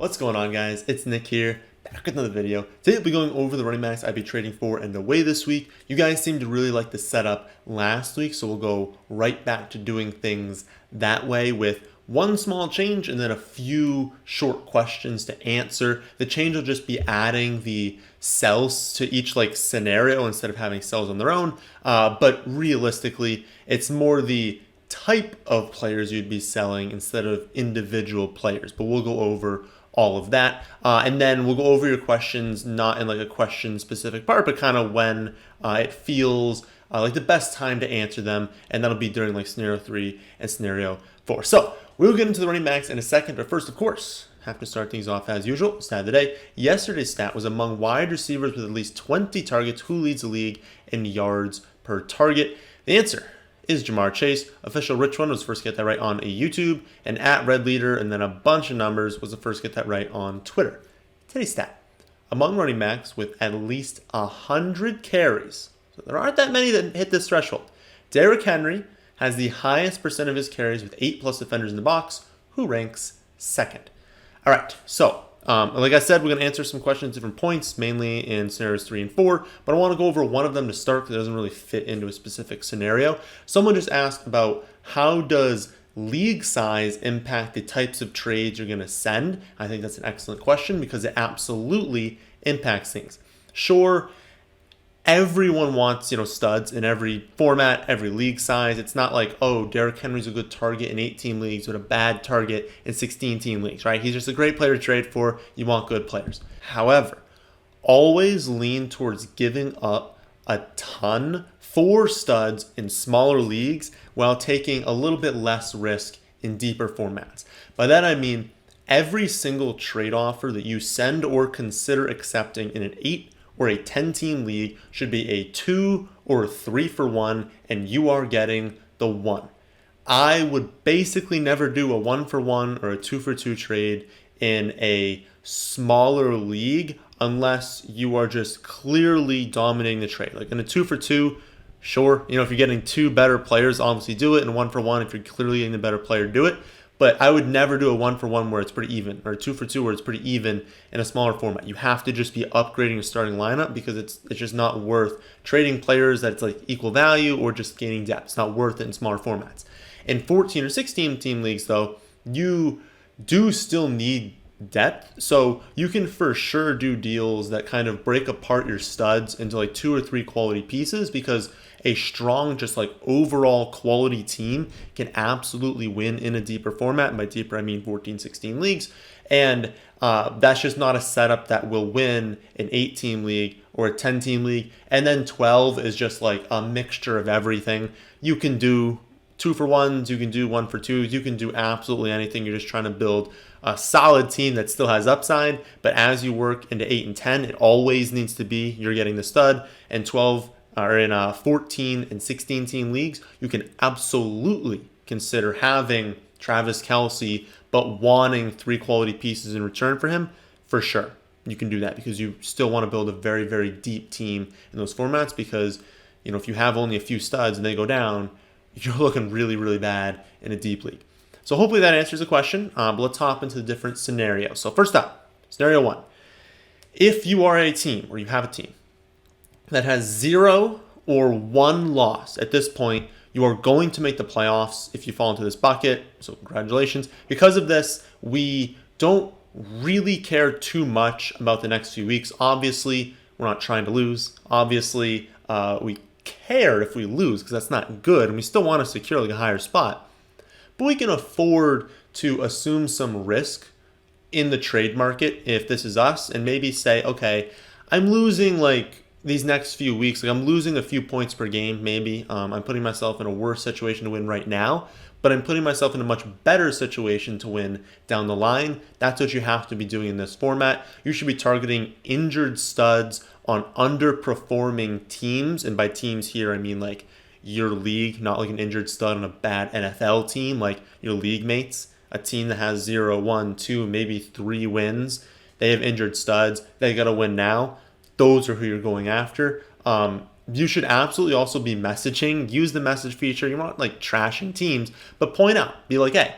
What's going on, guys? It's Nick here, back with another video. Today we'll be going over the running backs I'd be trading for and away this week. You guys seem to really like the setup last week, so we'll go right back to doing things that way with one small change and then a few short questions to answer. The change will just be adding the cells to each scenario instead of having cells on their own. But realistically, it's more the type of players you'd be selling instead of individual players. But we'll go over all of that. And then we'll go over your questions, not in a question specific part, but kind of when it feels like the best time to answer them. And that'll be during scenario 3 and scenario 4. So we'll get into the running backs in a second. But first, of course, have to start things off as usual. Stat of the day. Yesterday's stat was among wide receivers with at least 20 targets. Who leads the league in yards per target? The answer is Jamar Chase. Official Rich One was the first to get that right on YouTube, and at Red Leader, and then a bunch of numbers was the first to get that right on Twitter. Today's stat. Among running backs with at least 100 carries, so there aren't that many that hit this threshold, Derrick Henry has the highest percent of his carries with 8+ defenders in the box, who ranks second. All right, so like I said, we're going to answer some questions at different points, mainly in scenarios 3 and 4, but I want to go over one of them to start because it doesn't really fit into a specific scenario. Someone just asked about how does league size impact the types of trades you're going to send. I think that's an excellent question because it absolutely impacts things. Sure, everyone wants, studs in every format, every league size. It's not like, oh, Derrick Henry's a good target in 8-team leagues, but a bad target in 16-team leagues, right? He's just a great player to trade for. You want good players. However, always lean towards giving up a ton for studs in smaller leagues while taking a little bit less risk in deeper formats. By that I mean every single trade offer that you send or consider accepting in an 8 or a 10-team league should be a 2 or a 3-for-1, and you are getting the 1. I would basically never do a 1-for-1 or a 2-for-2 trade in a smaller league unless you are just clearly dominating the trade. Like in a 2-for-2, sure, if you're getting 2 better players, obviously do it, and 1-for-1, if you're clearly getting the better player, do it. But I would never do a 1-for-1 where it's pretty even, or a 2-for-2 where it's pretty even in a smaller format. You have to just be upgrading your starting lineup because it's just not worth trading players that's equal value or just gaining depth. It's not worth it in smaller formats. In 14 or 16 team leagues, though, you do still need depth. So you can for sure do deals that kind of break apart your studs into 2 or 3 quality pieces, because a strong, just overall quality team can absolutely win in a deeper format. And by deeper, I mean 14, 16 leagues. And that's just not a setup that will win an 8-team league or a 10-team league. And then 12 is just a mixture of everything. You can do 2-for-1s, you can do 1-for-2s, you can do absolutely anything. You're just trying to build a solid team that still has upside. But as you work into 8 and 10, it always needs to be you're getting the stud. And 12 or in 14 and 16 team leagues, you can absolutely consider having Travis Kelce, but wanting 3 quality pieces in return for him. For sure, you can do that because you still want to build a very, very deep team in those formats, because if you have only a few studs and they go down, you're looking really, really bad in a deep league. So hopefully that answers the question, but let's hop into the different scenarios. So first up, scenario 1. If you are a team, or you have a team, that has 0 or 1 loss at this point, you are going to make the playoffs if you fall into this bucket. So congratulations. Because of this, we don't really care too much about the next few weeks. Obviously, we're not trying to lose. Obviously, we care if we lose because that's not good, and we still want to secure a higher spot. But we can afford to assume some risk in the trade market if this is us, and maybe say, okay, I'm losing these next few weeks, I'm losing a few points per game, maybe. I'm putting myself in a worse situation to win right now, but I'm putting myself in a much better situation to win down the line. That's what you have to be doing in this format. You should be targeting injured studs on underperforming teams. And by teams here, I mean your league, not an injured stud on a bad NFL team, your league mates, a team that has 0, 1, 2, maybe 3 wins. They have injured studs. They got to win now. Those are who you're going after. You should absolutely also be messaging. Use the message feature. You're not trashing teams, but point out. Be like, hey,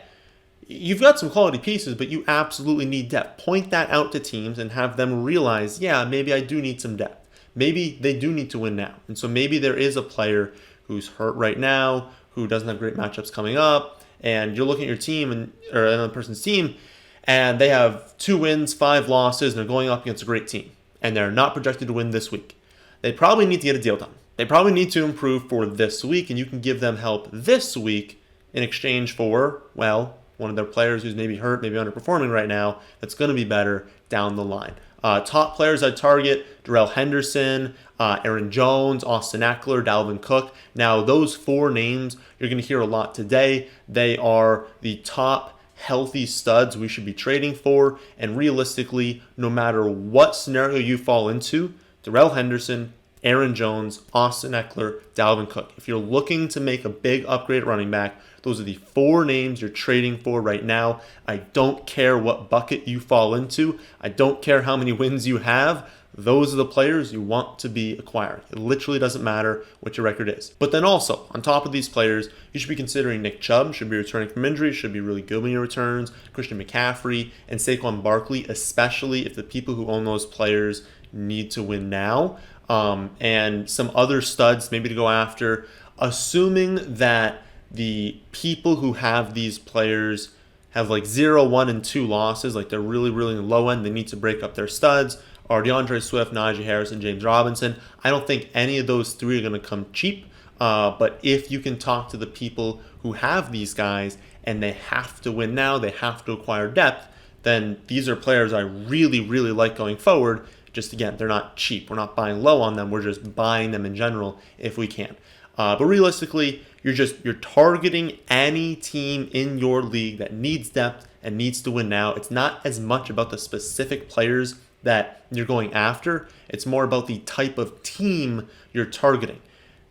you've got some quality pieces, but you absolutely need depth. Point that out to teams and have them realize, yeah, maybe I do need some depth. Maybe they do need to win now. And so maybe there is a player who's hurt right now, who doesn't have great matchups coming up, and you're looking at your team or another person's team, and they have 2 wins, 5 losses, and they're going up against a great team, and they're not projected to win this week. They probably need to get a deal done. They probably need to improve for this week, and you can give them help this week in exchange for, well, one of their players who's maybe hurt, maybe underperforming right now, that's going to be better down the line. Top players I'd target: Darrell Henderson, Aaron Jones, Austin Eckler, Dalvin Cook. Now, those 4 names you're going to hear a lot today. They are the top healthy studs we should be trading for. And realistically, no matter what scenario you fall into, Darrell Henderson, Aaron Jones, Austin Eckler, Dalvin Cook. If you're looking to make a big upgrade at running back, those are the 4 names you're trading for right now. I don't care what bucket you fall into. I don't care how many wins you have. Those are the players you want to be acquiring. It literally doesn't matter what your record is. But then also, on top of these players, you should be considering Nick Chubb, should be returning from injury, should be really good when he returns, Christian McCaffrey, and Saquon Barkley, especially if the people who own those players need to win now. And some other studs maybe to go after, assuming that the people who have these players have like 0, 1, and 2 losses, like they're really, really low end, they need to break up their studs, are DeAndre Swift, Najee Harris, and James Robinson. I don't think any of those 3 are going to come cheap, but if you can talk to the people who have these guys and they have to win now, they have to acquire depth, then these are players I really, really like going forward. Just again, they're not cheap. We're not buying low on them. We're just buying them in general if we can. But realistically, you're targeting any team in your league that needs depth and needs to win now. It's not as much about the specific players that you're going after. It's more about the type of team you're targeting.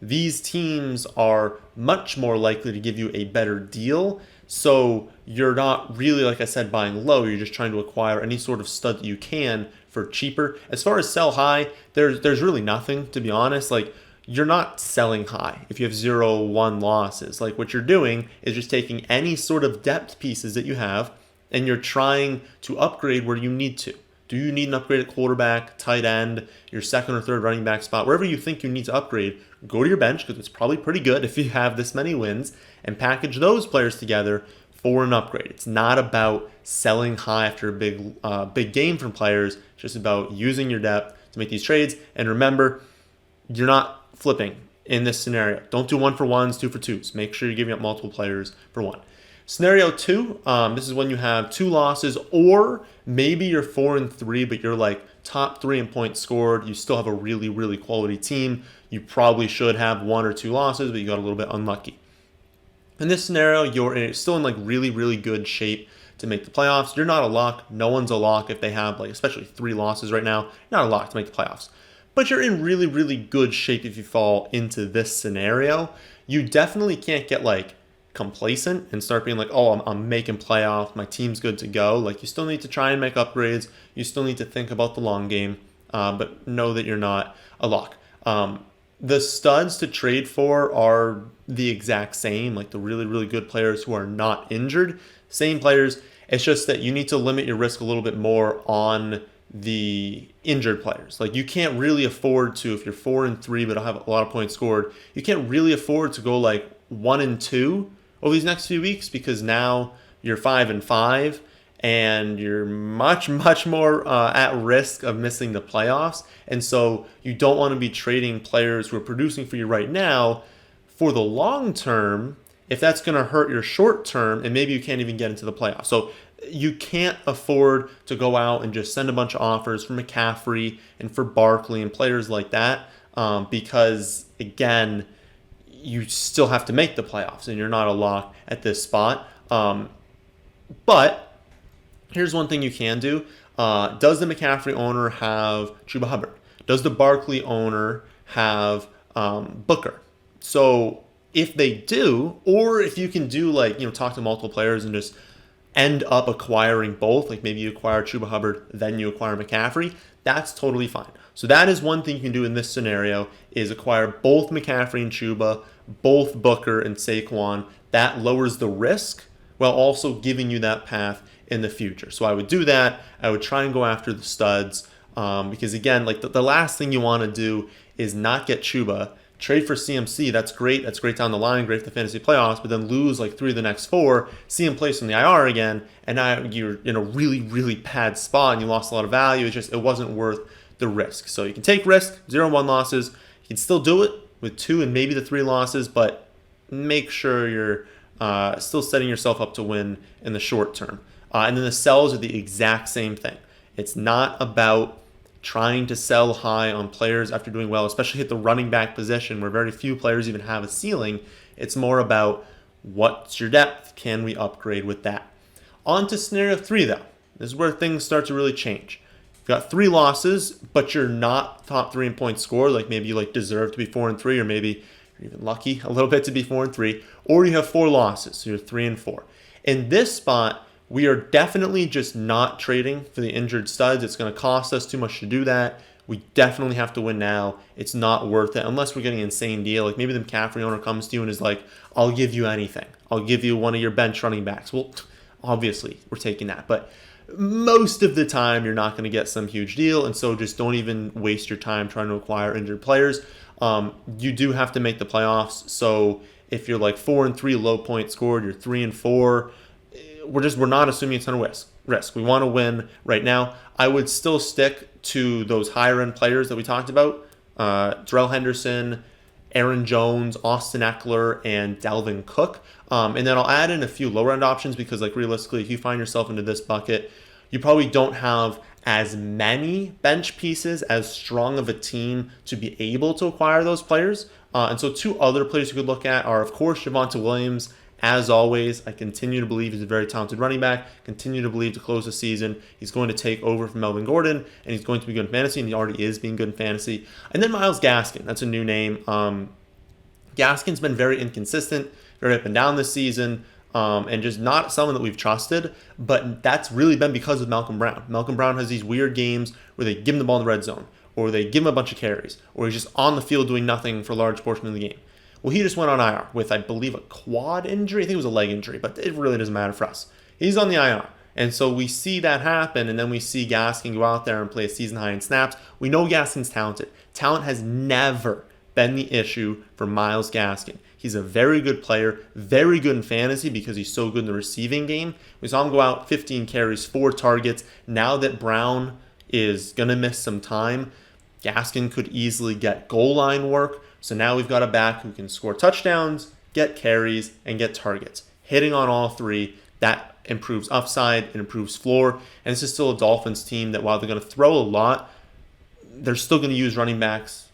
These teams are much more likely to give you a better deal. So you're not really, like I said, buying low. You're just trying to acquire any sort of stud that you can for cheaper. As far as sell high, there's really nothing, to be honest. Like, you're not selling high if you have 0, 1 losses. Like, what you're doing is just taking any sort of depth pieces that you have and you're trying to upgrade where you need to. Do you need an upgrade at quarterback, tight end, your second or third running back spot? Wherever you think you need to upgrade, go to your bench, because it's probably pretty good if you have this many wins, and package those players together for an upgrade. It's not about selling high after a big game from players. It's just about using your depth to make these trades. And remember, you're not flipping in this scenario. Don't do 1-for-1s, 2-for-2s. Make sure you're giving up multiple players for 1. Scenario 2, this is when you have 2 losses, or maybe you're 4-3, but you're like top 3 in points scored. You still have a really, really quality team. You probably should have 1 or 2 losses, but you got a little bit unlucky. In this scenario, you're still in like really, really good shape to make the playoffs. You're not a lock. No one's a lock if they have, like, especially 3 losses right now. You're not a lock to make the playoffs. But you're in really, really good shape if you fall into this scenario. You definitely can't get like complacent and start being like, oh, I'm making playoffs, my team's good to go. Like, you still need to try and make upgrades. You still need to think about the long game, but know that you're not a lock. The studs to trade for are the exact same, like the really, really good players who are not injured. Same players. It's just that you need to limit your risk a little bit more on the injured players. Like, you can't really afford to, if you're 4-3 but don't have a lot of points scored, you can't really afford to go like 1-2 over these next few weeks, because now you're 5-5 and you're much, much more at risk of missing the playoffs. And so you don't want to be trading players who are producing for you right now for the long term, if that's going to hurt your short term, and maybe you can't even get into the playoffs. So you can't afford to go out and just send a bunch of offers for McCaffrey and for Barkley and players like that, because, again, you still have to make the playoffs and you're not a lock at this spot. But here's one thing you can do. Does the McCaffrey owner have Chuba Hubbard? Does the Barkley owner have Booker? So if they do, or if you can do, like, talk to multiple players and just end up acquiring both, like maybe you acquire Chuba Hubbard, then you acquire McCaffrey, that's totally fine. So that is one thing you can do in this scenario, is acquire both McCaffrey and Chuba, both Booker and Saquon. That lowers the risk while also giving you that path in the future. So I would do that. I would try and go after the studs because again, like the last thing you want to do is not get Chuba, trade for CMC. That's great. That's great down the line, great for the fantasy playoffs, but then lose like 3 of the next 4, see him placed on the IR again, and now you're in a really, really bad spot and you lost a lot of value. It wasn't worth the risk. So you can take risk, 0-1 losses. You can still do it with 2 and maybe the 3 losses, but make sure you're still setting yourself up to win in the short term. And then the sells are the exact same thing. It's not about trying to sell high on players after doing well, especially at the running back position where very few players even have a ceiling. It's more about what's your depth? Can we upgrade with that? On to scenario 3 though. This is where things start to really change. You've got 3 losses, but you're not top 3 in points scored. Like maybe you deserve to be 4-3, or maybe you're even lucky a little bit to be 4-3, or you have 4 losses, so you're 3-4. In this spot, we are definitely just not trading for the injured studs. It's going to cost us too much to do that. We definitely have to win now. It's not worth it unless we're getting an insane deal. Like maybe the McCaffrey owner comes to you and is like, I'll give you anything. I'll give you one of your bench running backs. Well, obviously, we're taking that. But most of the time, you're not going to get some huge deal. And so just don't even waste your time trying to acquire injured players. You do have to make the playoffs. So if you're like 4-3, low point scored, you're 3-4, we're not assuming a ton of risk. We want to win right now. I would still stick to those higher end players that we talked about. Darrell Henderson, Aaron Jones, Austin Eckler, and Dalvin Cook. And then I'll add in a few lower end options because like realistically, if you find yourself into this bucket, you probably don't have as many bench pieces, as strong of a team to be able to acquire those players. And so 2 other players you could look at are, of course, Javonte Williams. As always, I continue to believe he's a very talented running back, continue to believe to close the season he's going to take over from Melvin Gordon, and he's going to be good in fantasy, and he already is being good in fantasy. And then Myles Gaskin, that's a new name. Gaskin's been very inconsistent, very up and down this season, and just not someone that we've trusted, but that's really been because of Malcolm Brown. Malcolm Brown has these weird games where they give him the ball in the red zone, or they give him a bunch of carries, or he's just on the field doing nothing for a large portion of the game. Well, he just went on IR with, I believe, a quad injury. I think it was a leg injury, but it really doesn't matter for us. He's on the IR. And so we see that happen, and then we see Gaskin go out there and play a season high in snaps. We know Gaskin's talented. Talent has never been the issue for Myles Gaskin. He's a very good player, very good in fantasy because he's so good in the receiving game. We saw him go out 15 carries, 4 targets. Now that Brown is going to miss some time, Gaskin could easily get goal line work. So now we've got a back who can score touchdowns, get carries, and get targets. Hitting on all 3, that improves upside, it improves floor. And this is still a Dolphins team that while they're going to throw a lot, they're still going to use running backs,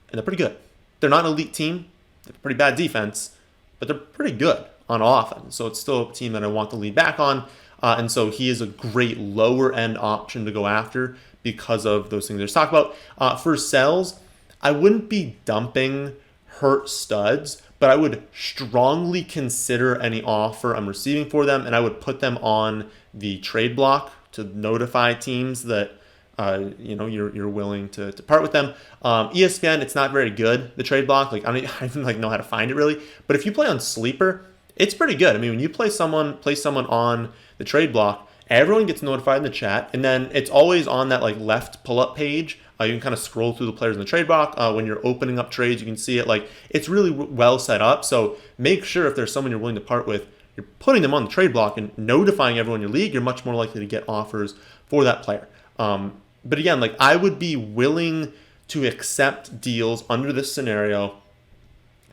and they're pretty good. They're not an elite team. They're a pretty bad defense, but they're pretty good on offense. So it's still a team that I want to lead back on. And so he is a great lower end option to go after because of those things I just talked about. For sells, I wouldn't be dumping hurt studs, but I would strongly consider any offer I'm receiving for them, and I would put them on the trade block to notify teams that you're willing to part with them. ESPN, it's not very good, the trade block. Like I don't even know how to find it really. But if you play on Sleeper, it's pretty good. I mean, when you place someone on the trade block, everyone gets notified in the chat, and then it's always on that like left pull-up page. You can kind of scroll through the players in the trade block. When you're opening up trades, you can see it. Like it's really well set up. So make sure if there's someone you're willing to part with, you're putting them on the trade block and notifying everyone in your league. You're much more likely to get offers for that player. But again, like I would be willing to accept deals under this scenario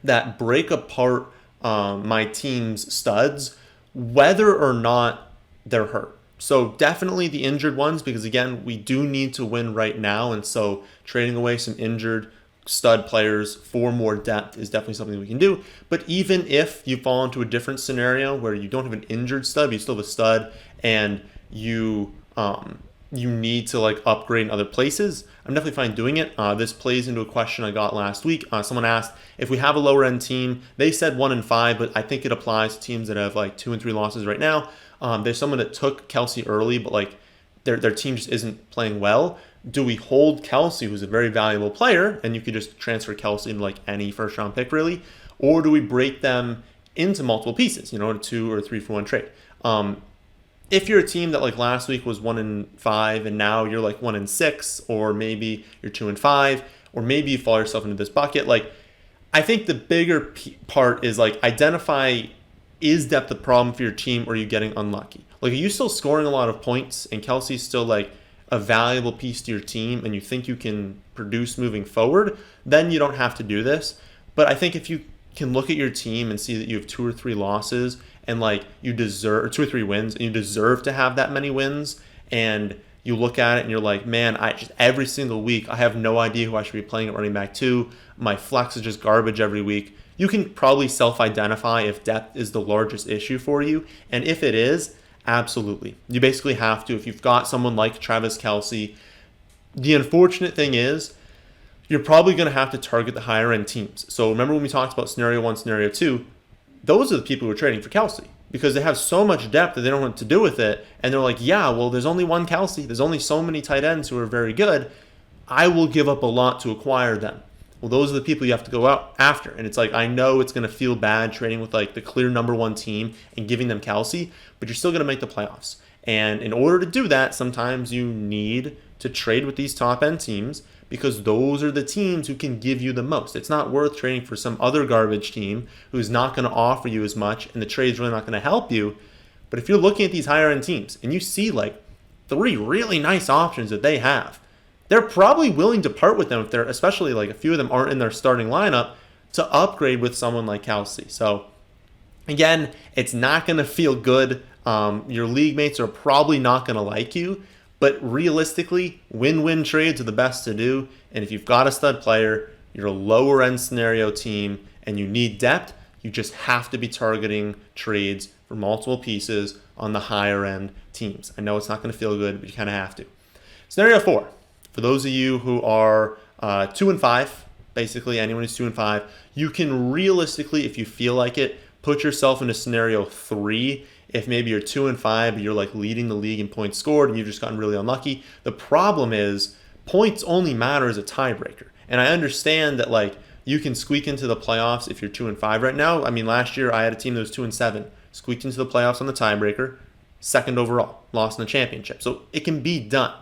that break apart my team's studs, whether or not they're hurt. So definitely the injured ones, because again, we do need to win right now. And so trading away some injured stud players for more depth is definitely something we can do. But even if you fall into a different scenario where you don't have an injured stud, but you still have a stud and you need to like upgrade in other places, I'm definitely fine doing it. This plays into a question I got last week. Someone asked if we have a lower end team. They said 1-5, but I think it applies to teams that have like 2 and 3 losses right now. There's someone that took Kelsey early, but like their team just isn't playing well. Do we hold Kelsey, who's a very valuable player, and you could just transfer Kelsey into like any first round pick really, or do we break them into multiple pieces, a 2 or 3 for 1 trade. If you're a team that like last week was 1-5 and now you're like 1-6, or maybe you're 2-5, or maybe you fall yourself into this bucket, like I think the bigger part is like identify, is depth a problem for your team, or are you getting unlucky? Like, are you still scoring a lot of points and Kelsey's still like a valuable piece to your team and you think you can produce moving forward? Then you don't have to do this. But I think if you can look at your team and see that you have 2 or 3 losses and like you deserve, or 2 or 3 wins, and you deserve to have that many wins, and you look at it and you're like, man, I just every single week I have no idea who I should be playing at running back 2. My flex is just garbage every week. You can probably self-identify if depth is the largest issue for you. And if it is, absolutely. You basically have to. If you've got someone like Travis Kelce, the unfortunate thing is you're probably going to have to target the higher end teams. So remember when we talked about scenario 1, scenario 2, those are the people who are trading for Kelce because they have so much depth that they don't know what to do with it. And they're like, yeah, well, there's only one Kelce. There's only so many tight ends who are very good. I will give up a lot to acquire them. Well, those are the people you have to go out after. And it's like, I know it's going to feel bad trading with like the clear number 1 team and giving them Kelce, but you're still going to make the playoffs. And in order to do that, sometimes you need to trade with these top end teams because those are the teams who can give you the most. It's not worth trading for some other garbage team who's not going to offer you as much and the trade's really not going to help you. But if you're looking at these higher end teams and you see like 3 really nice options that they have, they're probably willing to part with them if they're, especially like a few of them aren't in their starting lineup, to upgrade with someone like Kelce. So again, it's not going to feel good. Your league mates are probably not going to like you, but realistically, win-win trades are the best to do. And if you've got a stud player, you're a lower end scenario team, and you need depth, you just have to be targeting trades for multiple pieces on the higher end teams. I know it's not going to feel good, but you kind of have to. Scenario 4. For those of you who are 2-5, basically anyone who's 2-5, you can realistically, if you feel like it, put yourself into scenario 3. If maybe you're 2-5, but you're like leading the league in points scored and you've just gotten really unlucky. The problem is points only matter as a tiebreaker. And I understand that like you can squeak into the playoffs if you're 2-5 right now. I mean, last year I had a team that was 2-7, squeaked into the playoffs on the tiebreaker, 2nd overall, lost in the championship. So it can be done.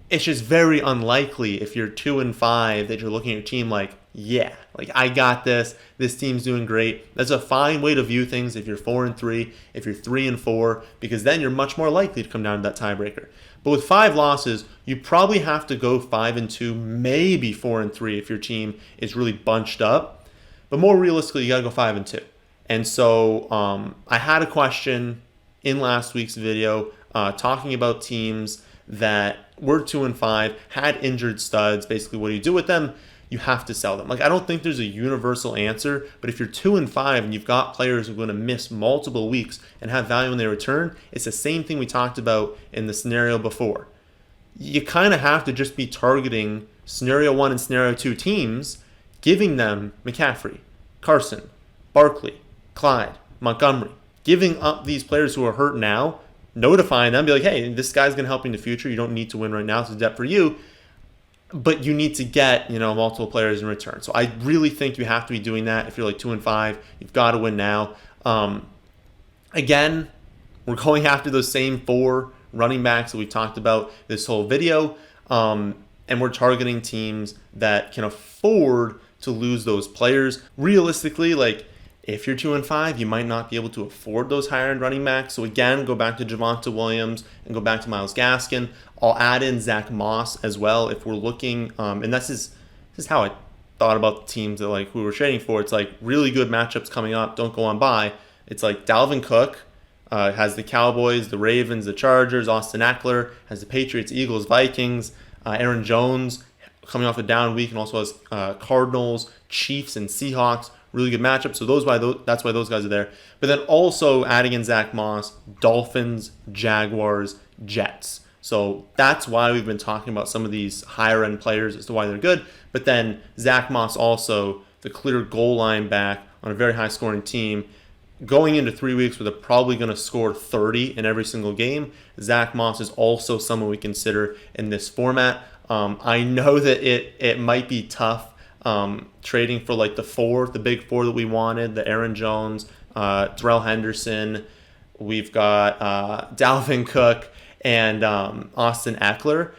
It's just very unlikely if you're 2-5 that you're looking at your team like, yeah, like I got this. This team's doing great. That's a fine way to view things if you're 4-3, if you're 3-4, because then you're much more likely to come down to that tiebreaker. But with 5 losses, you probably have to go 5-2, maybe 4-3 if your team is really bunched up. But more realistically, you got to go 5-2. And so I had a question in last week's video talking about teams that were 2-5, had injured studs. Basically, what do you do with them? You have to sell them. Like, I don't think there's a universal answer, but if you're 2-5 and you've got players who are going to miss multiple weeks and have value when they return, it's the same thing we talked about in the scenario before. You kind of have to just be targeting scenario 1 and scenario 2 teams, giving them McCaffrey, Carson, Barkley, Clyde, Montgomery, giving up these players who are hurt now, notifying them, be like, hey, this guy's going to help you in the future. You don't need to win right now. It's a depth for you. But you need to get, multiple players in return. So I really think you have to be doing that. If you're like 2-5, you've got to win now. Again, we're going after those same 4 running backs that we've talked about this whole video. And we're targeting teams that can afford to lose those players. Realistically, like, if you're 2-5, you might not be able to afford those higher-end running backs. So again, go back to Javonte Williams and go back to Myles Gaskin. I'll add in Zach Moss as well if we're looking. And this is how I thought about the teams that like who we're trading for. It's like really good matchups coming up. Don't go on by. It's like Dalvin Cook has the Cowboys, the Ravens, the Chargers. Austin Eckler has the Patriots, Eagles, Vikings. Aaron Jones coming off a down week and also has Cardinals, Chiefs, and Seahawks. Really good matchup. So that's why those guys are there. But then also adding in Zach Moss, Dolphins, Jaguars, Jets. So that's why we've been talking about some of these higher end players as to why they're good. But then Zach Moss also the clear goal line back on a very high scoring team. Going into 3 weeks where they're probably going to score 30 in every single game, Zach Moss is also someone we consider in this format. I know that it might be tough trading for like the big four that we wanted, the Aaron Jones, Darrell Henderson, we've got Dalvin Cook, and Austin Eckler.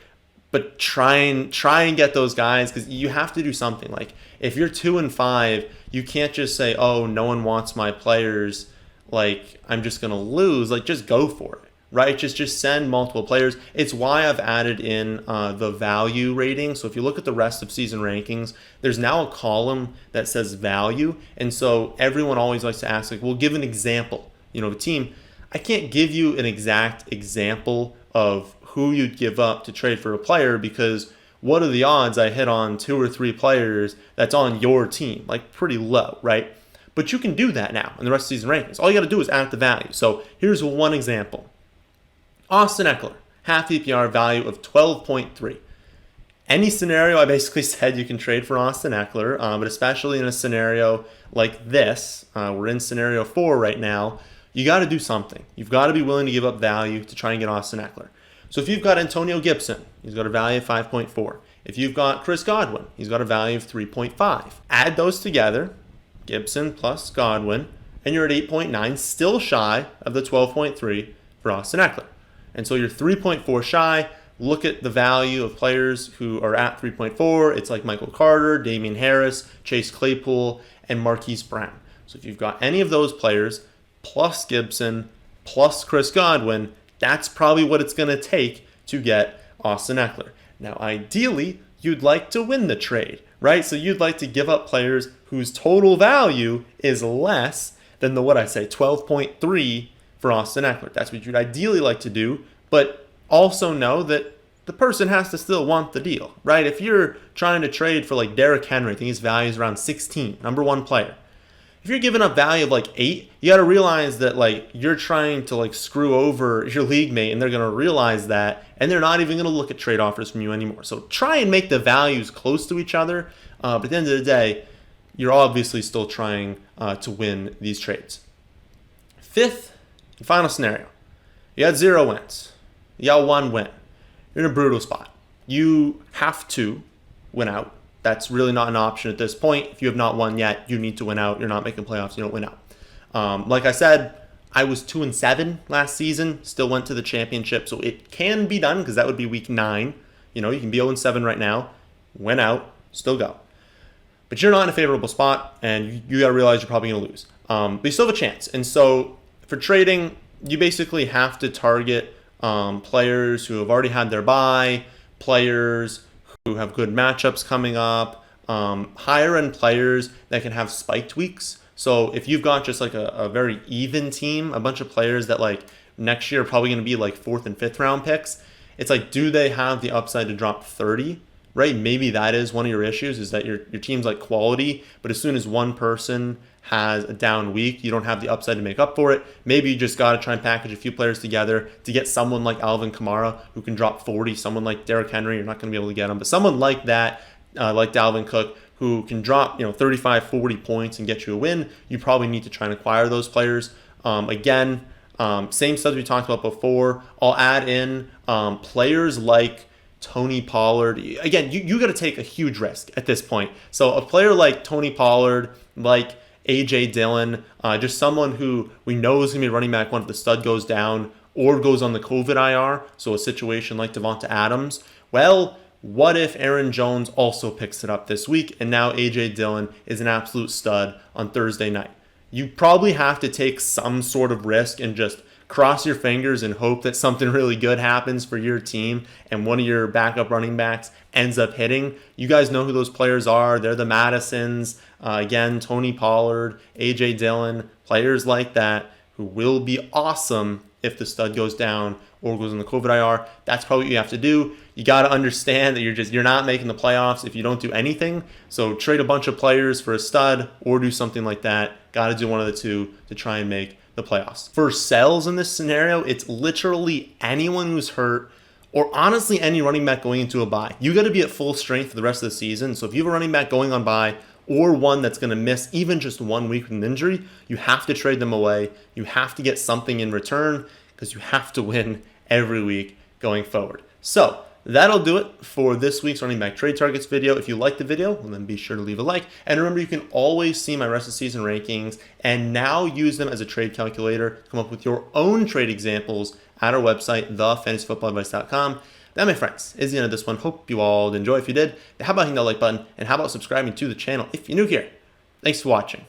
But try and get those guys, because you have to do something. Like, if you're 2-5, you can't just say, oh, no one wants my players, like, I'm just gonna lose. Like, just go for it, right? Just send multiple players. It's why I've added in the value rating. So if you look at the rest of season rankings, there's now a column that says value, and so everyone always likes to ask, like, well, give an example. The team. I can't give you an exact example of who you'd give up to trade for a player, because what are the odds I hit on 2 or 3 players that's on your team? Like, pretty low, right? But you can do that now in the rest of season rankings. All you got to do is add the value. So here's one example. Austin Eckler, half PPR value of 12.3. Any scenario, I basically said you can trade for Austin Eckler, but especially in a scenario like this, we're in scenario 4 right now, you got to do something. You've got to be willing to give up value to try and get Austin Eckler. So if you've got Antonio Gibson, he's got a value of 5.4. If you've got Chris Godwin, he's got a value of 3.5. Add those together, Gibson plus Godwin, and you're at 8.9, still shy of the 12.3 for Austin Eckler. And so you're 3.4 shy. Look at the value of players who are at 3.4. It's like Michael Carter, Damian Harris, Chase Claypool, and Marquise Brown. So if you've got any of those players, plus Gibson, plus Chris Godwin, that's probably what it's going to take to get Austin Eckler. Now, ideally, you'd like to win the trade, right? So you'd like to give up players whose total value is less than the, 12.3 for Austin Eckler. That's what you'd ideally like to do, but also know that the person has to still want the deal, right? If you're trying to trade for like Derrick Henry, I think his value is around 16, number 1 player. If you're giving up value of like 8, you got to realize that like you're trying to like screw over your league mate, and they're going to realize that, and they're not even going to look at trade offers from you anymore. So try and make the values close to each other. But at the end of the day, you're obviously still trying to win these trades. Fifth and final scenario. You got 0 wins. You got 1 win. You're in a brutal spot. You have to win out. That's really not an option at this point. If you have not won yet, you need to win out. You're not making playoffs. You don't win out. Like I said, I was 2-7 last season. Still went to the championship, so it can be done, because that would be week 9. You can be 0-7 right now, win out, still go. But you're not in a favorable spot, and you got to realize you're probably going to lose. But you still have a chance. And so for trading, you basically have to target players who have already had their bye, players who have good matchups coming up, higher end players that can have spiked weeks. So if you've got just like a very even team, a bunch of players that like next year are probably going to be like 4th and 5th round picks, it's like, do they have the upside to drop 30? Right? Maybe that is one of your issues, is that your team's like quality, but as soon as one person has a down week, you don't have the upside to make up for it. Maybe you just got to try and package a few players together to get someone like Alvin Kamara who can drop 40, someone like Derrick Henry, you're not going to be able to get him, but someone like that, like Dalvin Cook, who can drop 35, 40 points and get you a win. You probably need to try and acquire those players. Again, same stuff we talked about before. I'll add in players like Tony Pollard. Again, you got to take a huge risk at this point. So a player like Tony Pollard, like A.J. Dillon, just someone who we know is going to be running back 1 if the stud goes down or goes on the COVID IR, so a situation like Devonta Adams. Well, what if Aaron Jones also picks it up this week, and now A.J. Dillon is an absolute stud on Thursday night? You probably have to take some sort of risk and just cross your fingers and hope that something really good happens for your team and one of your backup running backs ends up hitting. You guys know who those players are. They're the Madisons. Again, Tony Pollard, A.J. Dillon, players like that who will be awesome if the stud goes down or goes on the COVID IR. That's probably what you have to do. You got to understand that you're not making the playoffs if you don't do anything. So trade a bunch of players for a stud or do something like that. Got to do one of the two to try and make the playoffs. For sells in this scenario, it's literally anyone who's hurt, or honestly any running back going into a bye. You got to be at full strength for the rest of the season. So if you have a running back going on bye, or one that's going to miss even just 1 week with an injury, you have to trade them away. You have to get something in return, because you have to win every week going forward. So that'll do it for this week's running back trade targets video. If you liked the video, well, then be sure to leave a like. And remember, you can always see my rest of season rankings and now use them as a trade calculator to come up with your own trade examples at our website, thefantasyfootballadvice.com. That, my friends, is the end of this one. Hope you all enjoy. If you did, how about hitting that like button, and how about subscribing to the channel if you're new here? Thanks for watching.